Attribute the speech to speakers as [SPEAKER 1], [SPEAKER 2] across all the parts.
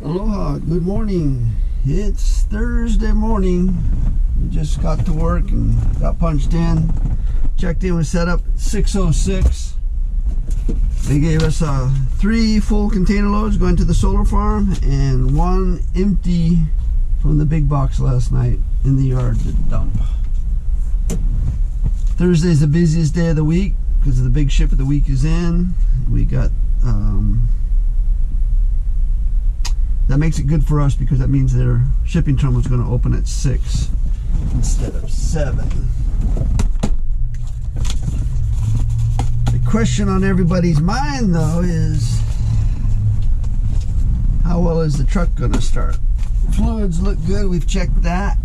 [SPEAKER 1] Aloha, good morning. It's Thursday morning. We just got to work and got punched in. Checked in with setup at 6:06. They gave us 3 full container loads going to the solar farm and 1 empty from the big box last night in the yard to dump. Thursday's the busiest day of the week because the big ship of the week is in. We got that makes it good for us because that means their shipping terminal is going to open at 6 instead of 7. The question on everybody's mind though is, how well is the truck going to start? Fluids look good, we've checked that.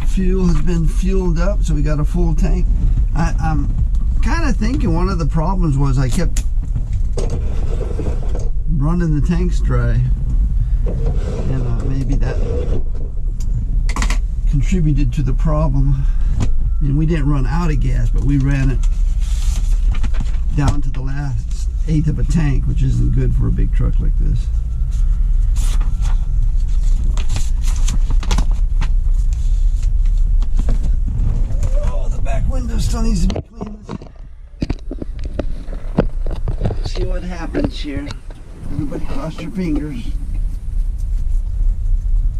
[SPEAKER 1] Fuel has been fueled up, so we got a full tank. I'm kind of thinking one of the problems was I kept running the tanks dry, and maybe that contributed to the problem. I mean, we didn't run out of gas, but we ran it down to the last 1/8 of a tank, which isn't good for a big truck like this. Oh, the back window still needs to be cleaned. Let's see what happens here. Everybody cross your fingers.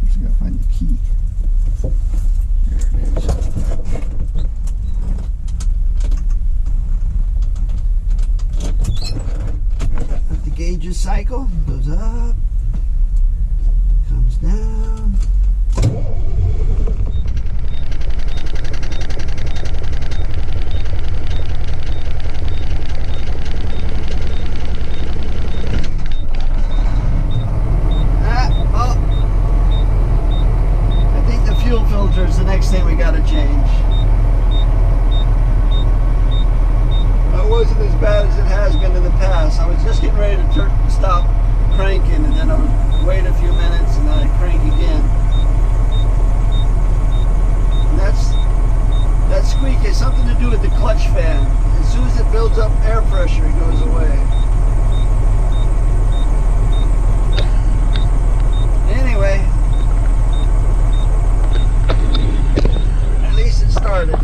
[SPEAKER 1] Just gotta find the key. There it is. Let the gauges cycle. Goes up. Comes down. Is the next thing we got to change. That wasn't as bad as it has been in the past. I was just getting ready to stop cranking, and then I would wait a few minutes and then I'd crank again. And that squeak has something to do with the clutch fan. As soon as it builds up air pressure, it goes away. Anyway, started.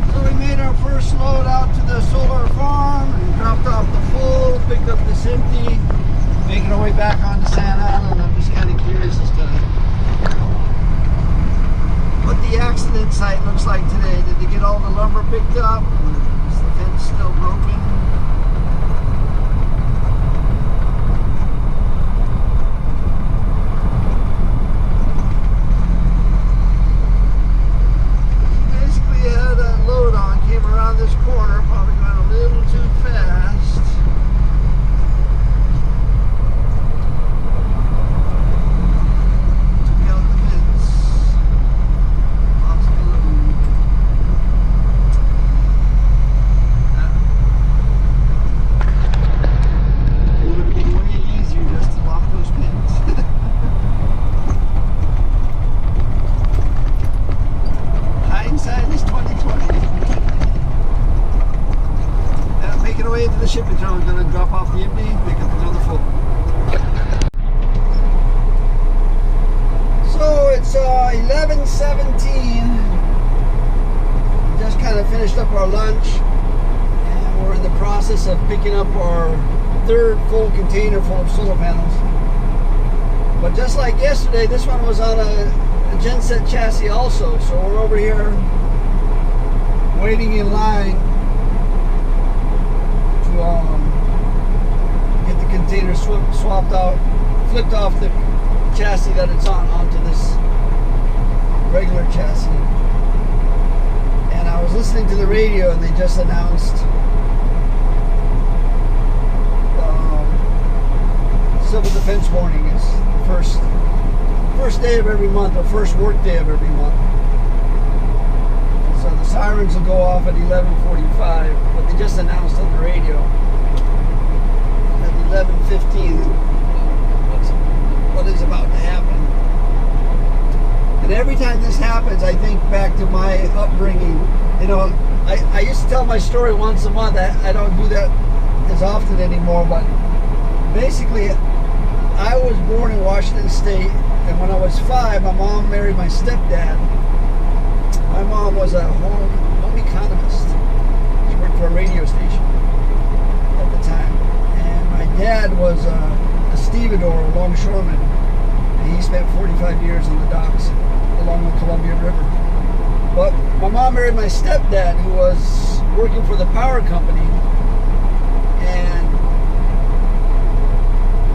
[SPEAKER 1] So we made our first load out to the solar farm and dropped off the full, picked up this empty, making our way back onto Sand Island. I'm just kind of curious as to what the accident site looks like today. Did they get all the lumber picked up? Is the fence still broken? This corner, probably going a little too fast. Took out the fence. Lost the load. It would have been way easier just to lock those pins. Hindsight is 20/20. Making our way into the shipping terminal, we're going to drop off the empty, pick up another full. So it's 11:17. We just kind of finished up our lunch, and we're in the process of picking up our 3rd full container full of solar panels. But just like yesterday, this one was on a genset chassis also, so we're over here waiting in line to get the container swapped out, flipped off the chassis that it's on onto this regular chassis. And I was listening to the radio, and they just announced civil defense warning is the first day of every month, or first work day of every month. So the sirens will go off at 11:45, but they just announced on the radio at 11:15 what is about to happen. And every time this happens, I think back to my upbringing. You know, I used to tell my story once a month. I don't do that as often anymore, but basically, I was born in Washington State, and when I was 5, my mom married my stepdad. My mom was a home economist. She worked for a radio station at the time. And my dad was a stevedore, a longshoreman. And he spent 45 years in the docks along the Columbia River. But my mom married my stepdad, who was working for the power company. And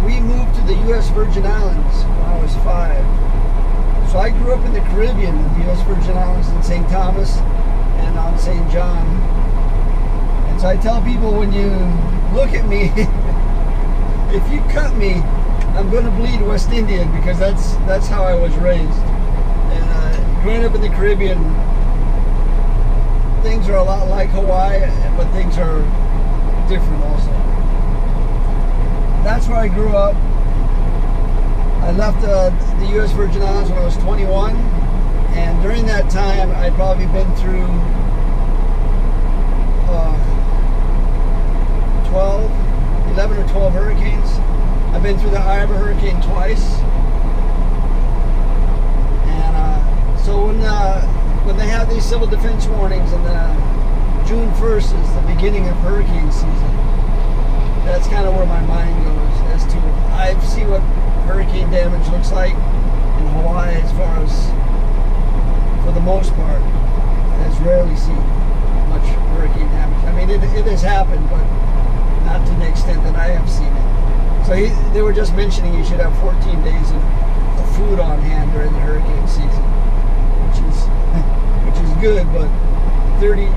[SPEAKER 1] we moved to the U.S. Virgin Islands when I was 5. So I grew up in the Caribbean, in the U.S. Virgin Islands, in St. Thomas and on St. John. And so I tell people, when you look at me, if you cut me, I'm going to bleed West Indian, because that's how I was raised. And growing up in the Caribbean, things are a lot like Hawaii, but things are different also. That's where I grew up. I left the U.S. Virgin Islands when I was 21, and during that time, I'd probably been through 11 or 12 hurricanes. I've been through the Iowa hurricane twice, and so when they have these civil defense warnings, and June 1st is the beginning of hurricane season, that's kind of where my mind goes as to, I see what hurricane damage looks like in Hawaii, as far as, for the most part, has rarely seen much hurricane damage. I mean, it has happened, but not to the extent that I have seen it. So they were just mentioning you should have 14 days of food on hand during the hurricane season, which is good, but 30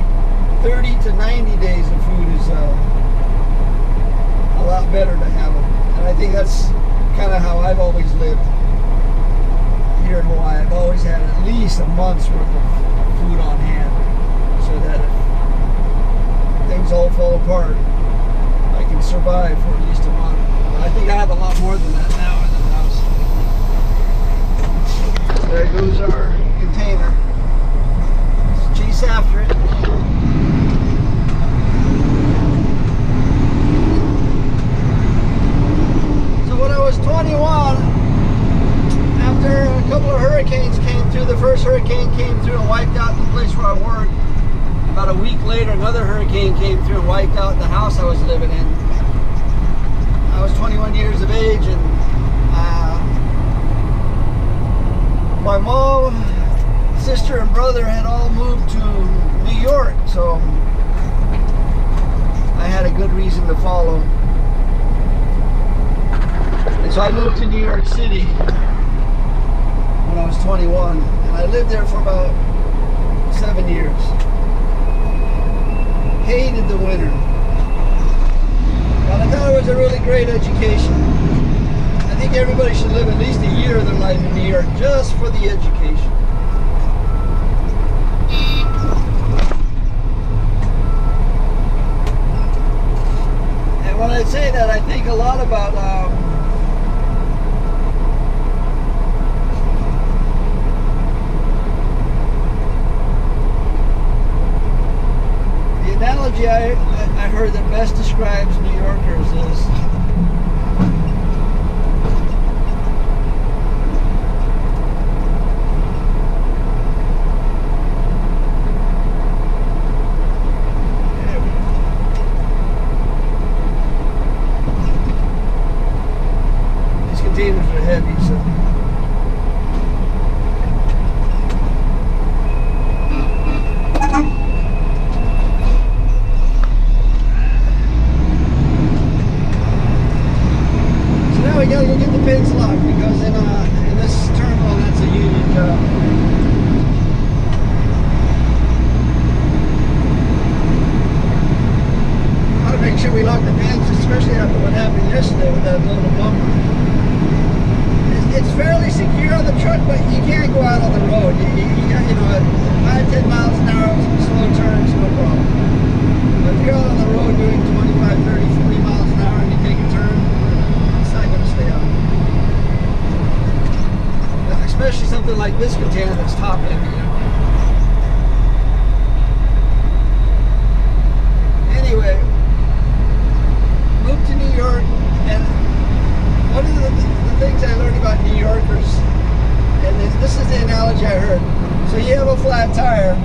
[SPEAKER 1] to 90 days of food is a lot better to have them. And I think that's kind of how I've always lived here in Hawaii. I've always had at least a month's worth of food on hand, so that if things all fall apart, I can survive for at least a month. But I think I have a lot more than that now in the house. There goes our container. Let's chase after it. When I was 21, after a couple of hurricanes came through, the first hurricane came through and wiped out the place where I worked. About a week later, another hurricane came through and wiped out the house I was living in. I was 21 years of age, and my mom, sister, and brother had all moved to New York, so I had a good reason to follow. And so I moved to New York City when I was 21, and I lived there for about 7 years. Hated the winter, but I thought it was a really great education. I think everybody should live at least a year of their life in New York just for the education. And when I say that, I think a lot about the analogy I heard that best describes New Yorkers is these containers are heavy, so this container that's top heavy. You know? Anyway, moved to New York, and one of the things I learned about New Yorkers, and this is the analogy I heard. So you have a flat tire,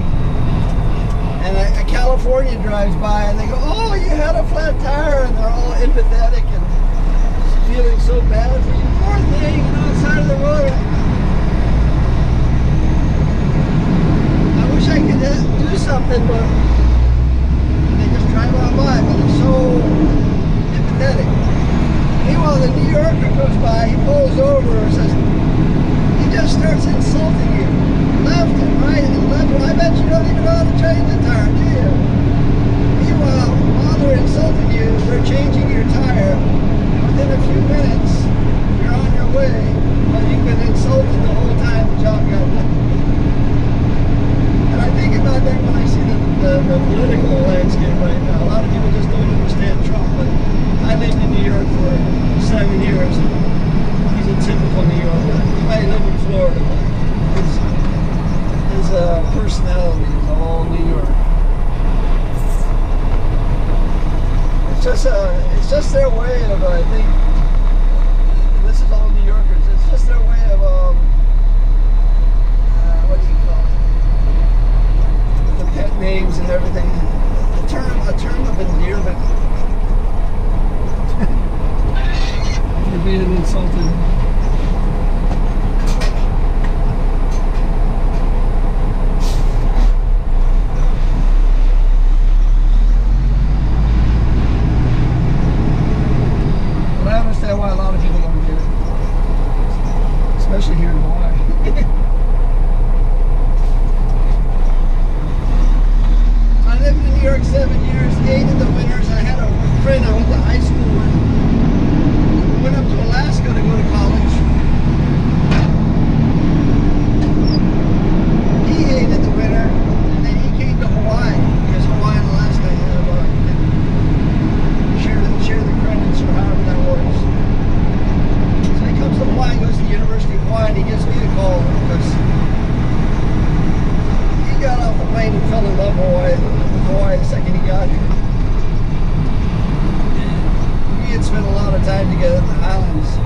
[SPEAKER 1] and a Californian drives by, and they go, "Oh, you had a flat tire," and they're all empathetic and feeling so bad for you. Poor thing, you know, side of the road. I wish I could do something, but they just drive on by, but they're so empathetic. Meanwhile, the New Yorker goes by, he pulls over and says, he just starts insulting you, left and right and left. I bet you don't even know how to change the tire, do you? Meanwhile, while they're insulting you, they're changing your tire. Within a few minutes, you're on your way, but you've been insulted the whole time the job got done. And I think about that when I see the political landscape right now. A lot of people just don't understand Trump, but I lived in New York for 7 years. He's a typical New Yorker. He might live in Florida, but his personality is all New York. It's just their way of, I think, this is all New Yorkers, it's just their way of, what do you call it? The pet names and everything. A term of endearment. You're being insulted. Why a lot of people don't get it, especially here in Hawaii. I lived in New York 7 years, hated the winters. I had a friend I went to high school with, went up to Alaska to go to college. He hated the winter, and then he came to Hawaii, because Hawaii and Alaska have share the credits or however that works. Comes to Hawaii, goes to the University of Hawaii, and he gives me a call because he got off the plane and fell in love with Hawaii the second he got here. And we had spent a lot of time together in the islands,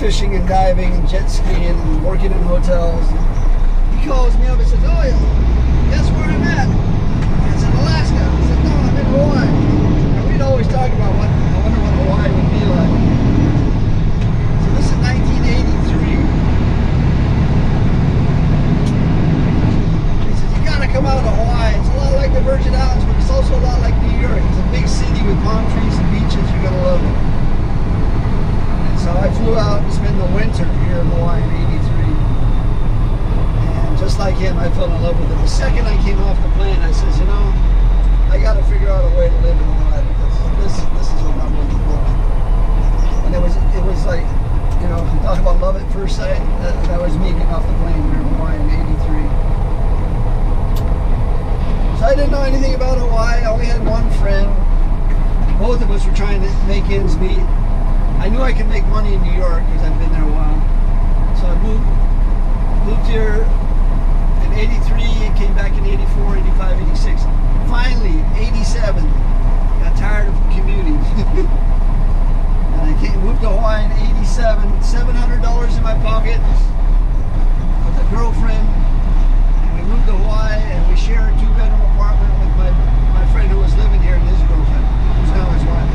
[SPEAKER 1] fishing and diving and jet skiing and working in hotels. He calls me up and says, "Oh, guess where I'm at?" I said, "Alaska." He said, "No, I'm in Hawaii." And we'd always talk about I wonder what Hawaii would be like. This is 1983. He says, "You gotta come out to Hawaii. It's a lot like the Virgin Islands, but it's also a lot like New York. It's a big city with palm trees and beaches. You're gonna love it." And so I flew out and spent the winter here in Hawaii in '83. And just like him, I fell in love with it. The second I came off the plane, I says, "You know, I gotta figure out a way to live in Hawaii because this is what I'm looking for." And it was like, you know, talk about love at first sight. That was me getting off the plane here in Hawaii in '83. So I didn't know anything about Hawaii. I only had one friend. Both of us were trying to make ends meet. I knew I could make money in New York because I've been there a while. So I moved here in '83 and came back in '84, '85, '86. Finally, '87, got tired of commuting. And I moved to Hawaii in '87, $700 in my pocket with a girlfriend. And we moved to Hawaii and we shared a 2-bedroom apartment with my friend who was living here and his girlfriend, who's now his wife.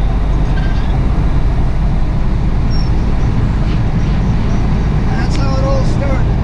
[SPEAKER 1] And that's how it all started.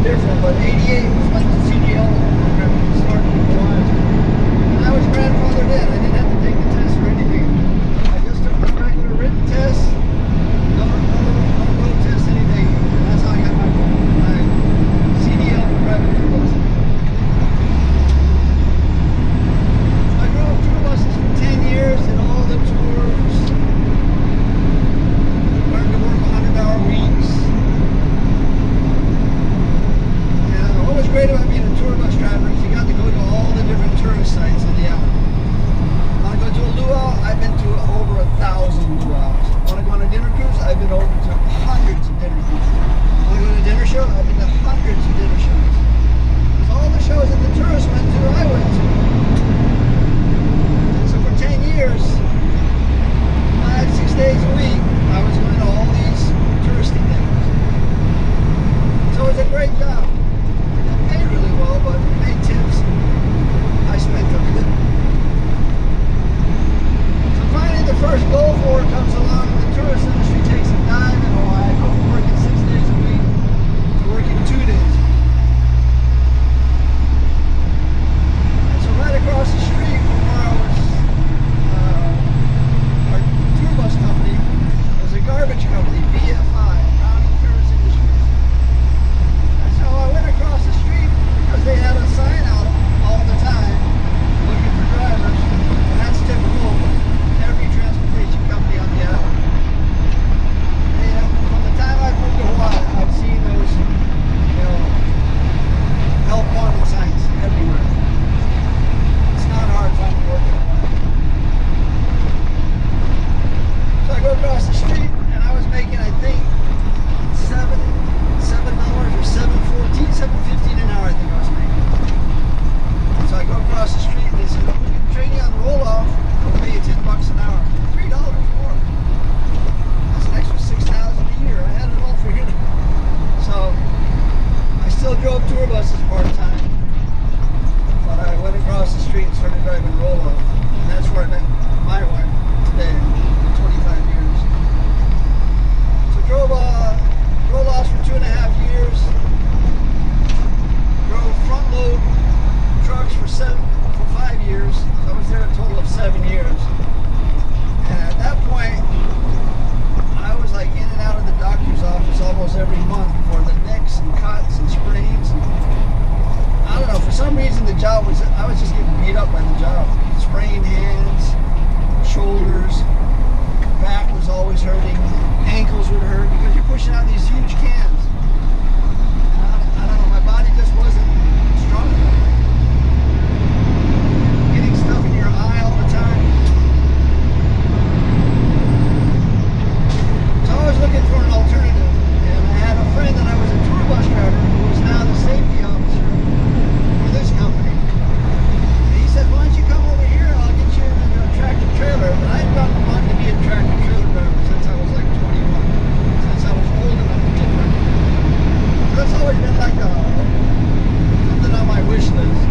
[SPEAKER 1] different, but 88 was when the CDL program started to go on. And I was grandfathered in. I didn't have to take the test or anything. I just took the regular written test, no road test, anything. And that's how I got my CDL for driving tour buses. I drove tour buses for 10 years, did all the tours, learned to work 100-hour weeks. And what was great about being a tour bus driver is you got to go to all the different tourist sites in the island. Want to go to a luau? I've been to over 1,000 luaus. Want to go on a dinner cruise? I've been over to hundreds of dinner cruises. Want to go to a dinner show? I've been to hundreds of dinner shows. Because all the shows that the tourists went to, I went to. So for 10 years, 5-6 days a week, I was going to all these touristy things. So it was a great job. It paid really well, but it made tips. I spent everything. So finally the first Gulf War comes along and the tourist industry takes a dive in Hawaii. I go from working 6 days a week to working 2 days. And so right across the street from where I was, our tour bus company was a garbage company, BFI, Browning Ferris Industries. And so I went across the street because they had a sign out all the time looking for drivers, and that's typical of every transportation company on the island. From the time I moved to Hawaii, I've seen those, help wanted signs everywhere. It's not hard finding work in Hawaii. So I go across the street, and I was making, I think, $7 or $7.15 an hour. I think I was making. So I go across the street, and they said, "Oh, we can train you on the roll-off. We'll pay you $10 an hour, $3 more. That's an extra $6,000 a year. I had it all figured out." So I still drove tour buses part-time, but I went across the street and started driving roll-off, and that's where I met my wife today, 25 years. So drove roll-offs for 2.5 years, drove front-load trucks for 5 years. So I was there a total of 7 years. And at that point, I was like in and out of the doctor's office almost every month for the nicks and cuts and sprains. And I don't know, for some reason I was just getting beat up by the job. Sprained hands, shoulders, back was always hurting, ankles would hurt because you're pushing out these huge cans. I don't know, my body just wasn't strong enough. Getting stuff in your eye all the time. So I was looking for an alternative, and I had a friend that I was a tour bus driver who was now the safety officer for this company. And he said, "Why don't you come over here and I'll get you into a tractor trailer." And I'd been wanting to be a tractor trailer driver since I was like 21, since I was old enough to get one. So that's always been like something on my wish list.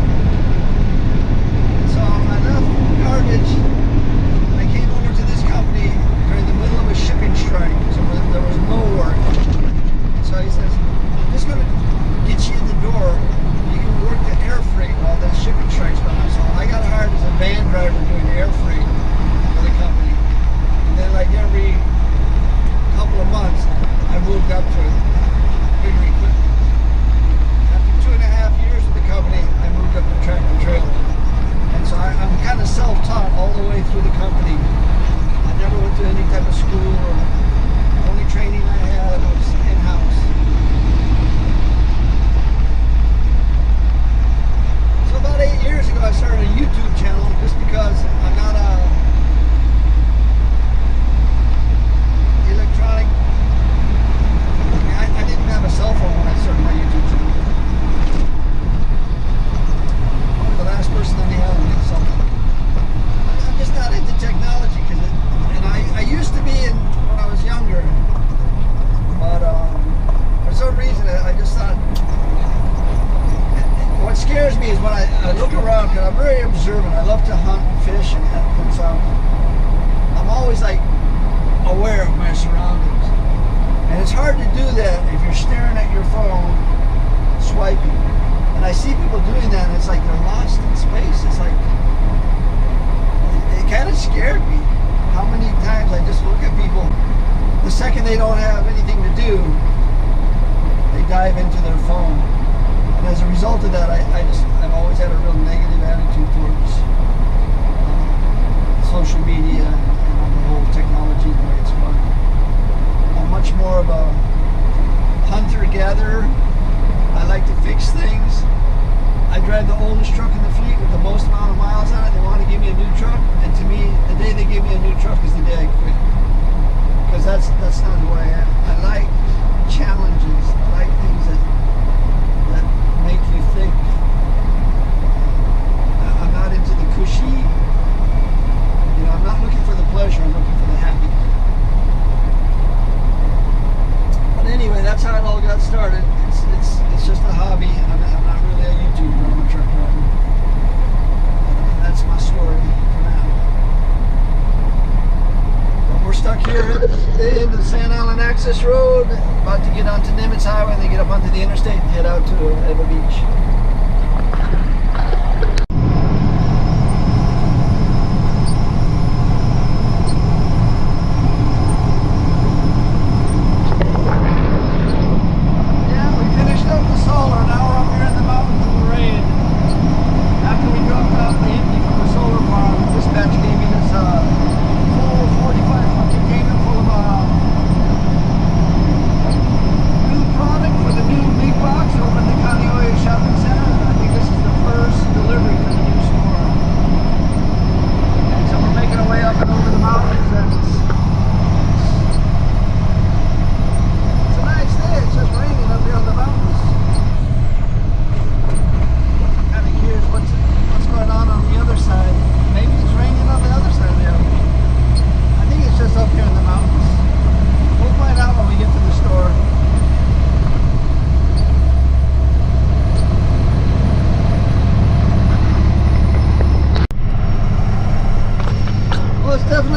[SPEAKER 1] So I left garbage and I came over to this company during the middle of a shipping strike, so there was no work. So he says, "I'm just going to get you in the door. You can work the air freight while that shipping strike's going on." So I got hired as a van driver doing air freight for the company. And then like every couple of months, I moved up to bigger equipment. After 2.5 years with the company, I moved up to tractor trailer. And so I'm kind of self-taught all the way through the company. I never went to any type of school. The only training I had was in-house. So about 8 years ago, I started a YouTube channel just because I'm not a electronic. I didn't have a cell phone when I started my YouTube channel. I'm the last person on the island with a cell phone. I'm just not into technology, and I used to be when I was younger, but for some reason I just thought, what scares me is when I look around, because I'm very observant. I love to hunt and fish, and so I'm always like aware of my surroundings. And it's hard to do that if you're staring at your phone swiping. And I see people doing that, and it's like they're lost in space. It's like, it kind of scared me. How many times I just look at people, the second they don't have anything to do, they dive into their phone. And as a result of that, I've always had a real negative attitude towards social media and the whole technology, the way it's run. I'm much more of a hunter-gatherer. I like to fix things. I drive the oldest truck in the fleet with the most amount of miles on it. They want to give me a new truck, and to me, the day they give me a new truck is the day I quit. Because that's not who I am. I like challenges. I like things that make you think. I'm not into the cushy. You know, I'm not looking for the pleasure. I'm looking for the happy. But anyway, that's how it all got started. It's just a hobby. I'm not really a YouTuber. I'm a truck driver. That's my story for now. But we're stuck here at the end of the Sand Island Access Road, about to get onto Nimitz Highway, and then get up onto the interstate and head out to Eva Beach.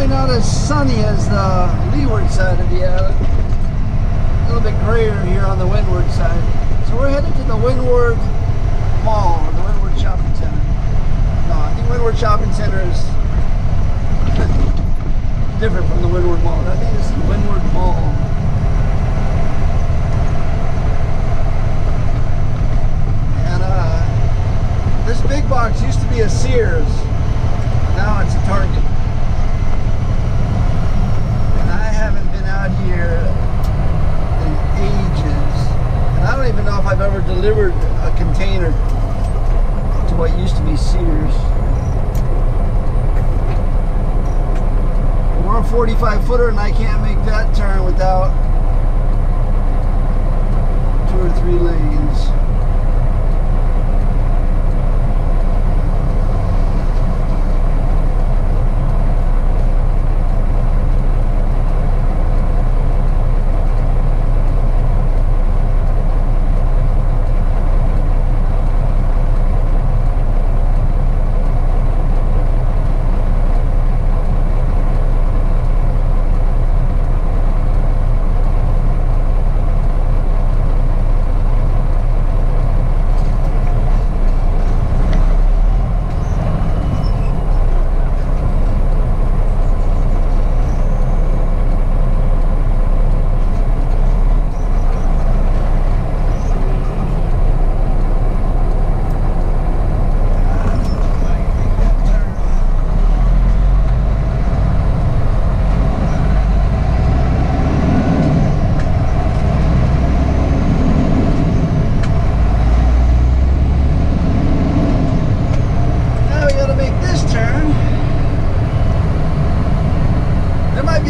[SPEAKER 1] Not as sunny as the leeward side of the island. A little bit grayer here on the windward side. So we're headed to the Windward Mall, or the Windward Shopping Center. No, I think Windward Shopping Center is different from the Windward Mall. I think this is the Windward Mall. And this big box used to be a Sears. Now it's a Target. Out here in ages, and I don't even know if I've ever delivered a container to what used to be Sears. We're a 45 footer, and I can't make that turn without 2 or 3 lanes.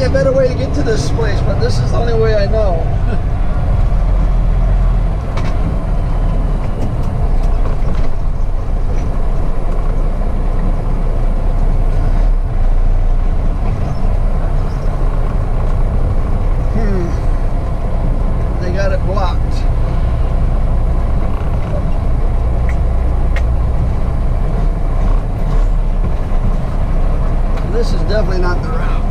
[SPEAKER 1] A better way to get to this place, but this is the only way I know. They got it blocked. This is definitely not the route.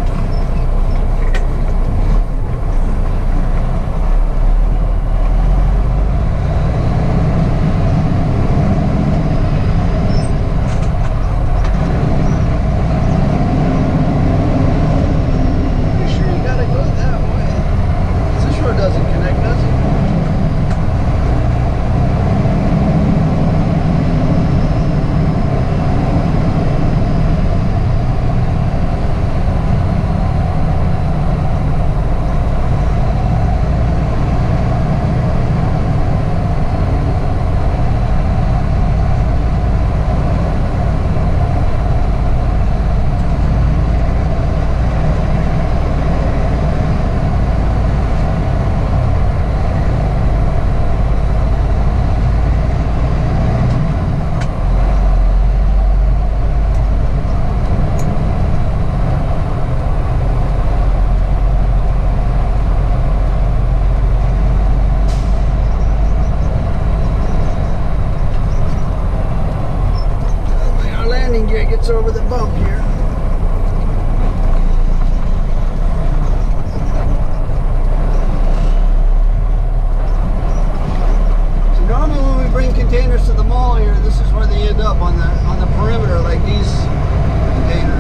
[SPEAKER 1] over the bump here. So normally when we bring containers to the mall here, this is where they end up on the perimeter, like these containers.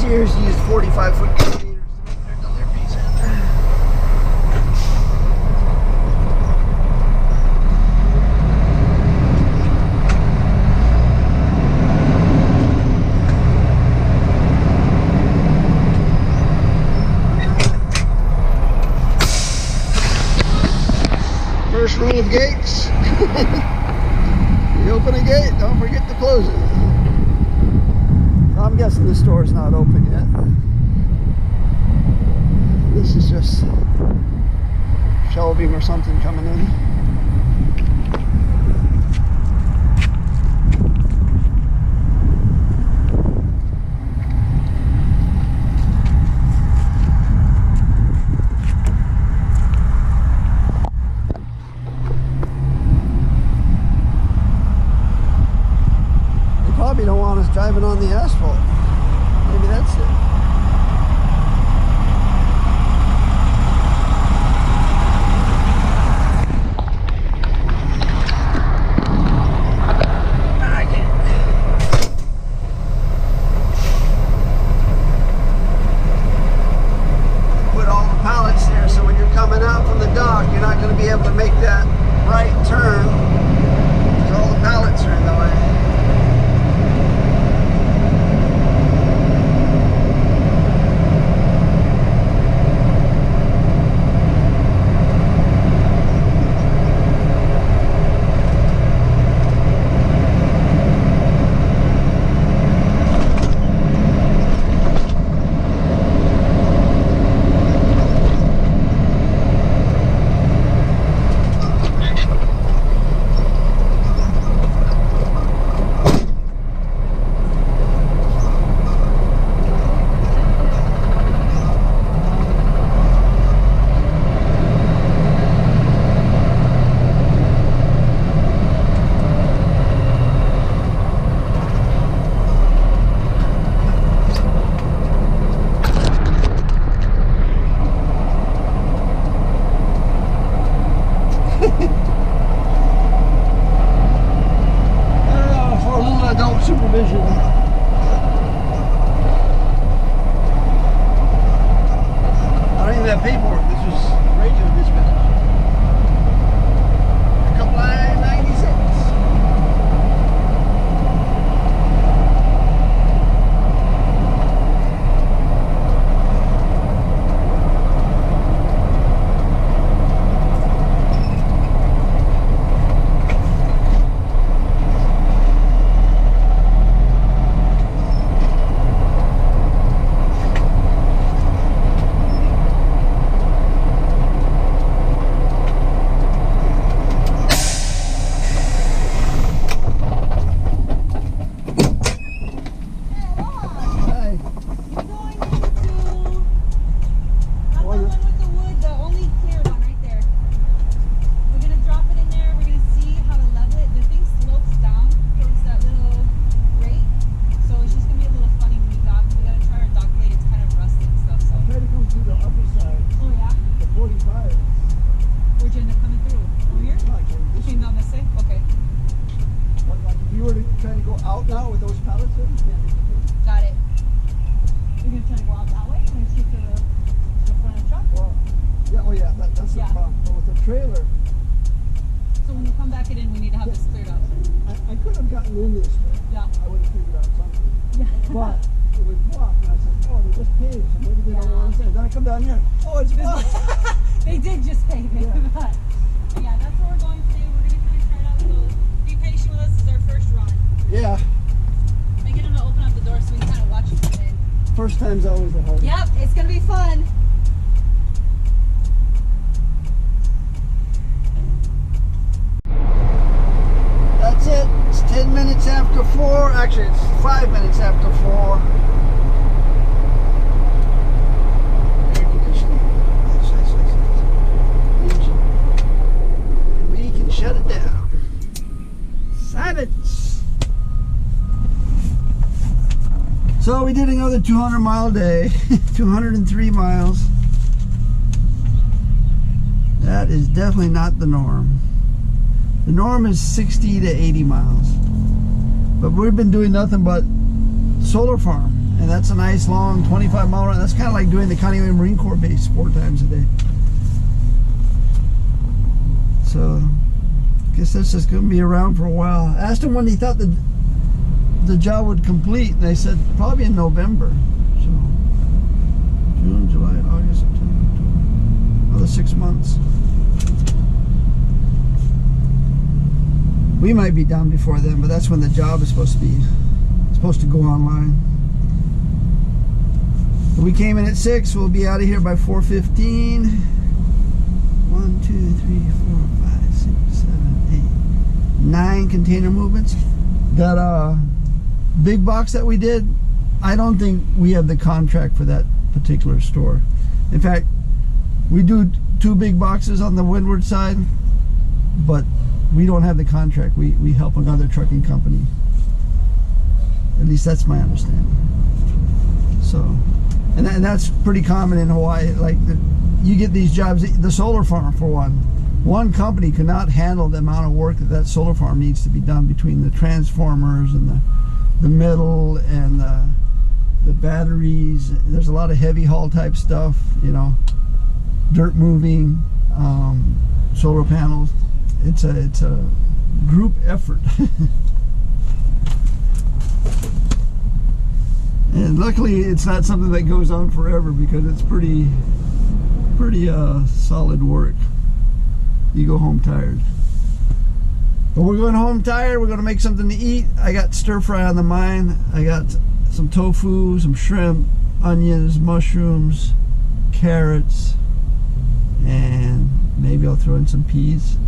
[SPEAKER 2] Sears used 45-foot containers to make their deliveries in.
[SPEAKER 1] First rule of gates. You open a gate, don't forget to close it. I'm guessing the store's not open yet. This is just shelving or something coming in. Probably don't want us driving on the asphalt. Maybe that's it. Put all the pallets there, so when you're coming out from the dock, you're not going to be able to make that right turn because all the pallets are in the way. For a little adult supervision. I don't even have paperwork. This was radio dispatch. Comply 96. Trying to go out now with those pallets in? Yeah.
[SPEAKER 2] Got it. You're going to try to go out that way and shoot to the front of the truck?
[SPEAKER 1] Well, yeah, oh yeah, that's the problem. But with the trailer...
[SPEAKER 2] So when you come back in, we need to have this cleared up.
[SPEAKER 1] I could have gotten in this way.
[SPEAKER 2] Yeah.
[SPEAKER 1] I would have figured out something.
[SPEAKER 2] Yeah.
[SPEAKER 1] But it was blocked, and I said, oh, they just paved, so maybe they don't know what I'm saying. Then I come down here, oh, it's blocked.
[SPEAKER 2] They did just pave it.
[SPEAKER 1] Yeah.
[SPEAKER 2] But yeah, that's what we're going to do. We're going to kind of try it out. So be patient with us. This is our first run.
[SPEAKER 1] Yeah.
[SPEAKER 2] I get them to open up the door so we can kind of watch it come in.
[SPEAKER 1] First time's always the hardest.
[SPEAKER 2] Yep, it's going to be fun.
[SPEAKER 1] That's it. It's 10 minutes after 4. Actually, it's 5 minutes after 4. Air conditioning. Engine. And we can shut it down. Silence. So we did another 200-mile day. 203 miles. That is definitely not the norm. The norm is 60 to 80 miles. But we've been doing nothing but solar farm. And that's a nice long 25-mile run. That's kind of like doing the County Marine Corps base 4 times a day. So, I guess that's just going to be around for a while. I asked him when he thought the job would complete. And they said probably in November. So, June, July, August, September, October. Another 6 months. We might be done before then, but that's when the job is supposed to go online. We came in at 6. We'll be out of here by 4:15. 1, 2, 3, 4, 5, 6, 7, 8, 9 container movements. That big box that we did, I don't think we have the contract for that particular store. In fact, we do 2 big boxes on the windward side, but we don't have the contract. We help another trucking company. At least that's my understanding. So, and that's pretty common in Hawaii. Like you get these jobs, the solar farm for one company cannot handle the amount of work that solar farm needs to be done between the transformers and the metal and the batteries. There's a lot of heavy haul type stuff, you know, dirt moving, solar panels. It's a group effort. And luckily it's not something that goes on forever, because it's pretty solid work. You go home tired. But we're going home tired. We're going to make something to eat. I got stir fry on the mind. I got some tofu, some shrimp, onions, mushrooms, carrots, and maybe I'll throw in some peas.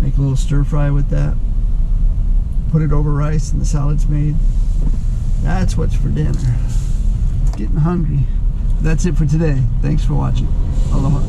[SPEAKER 1] Make a little stir fry with that. Put it over rice and the salad's made. That's what's for dinner. Getting hungry. That's it for today. Thanks for watching. Aloha.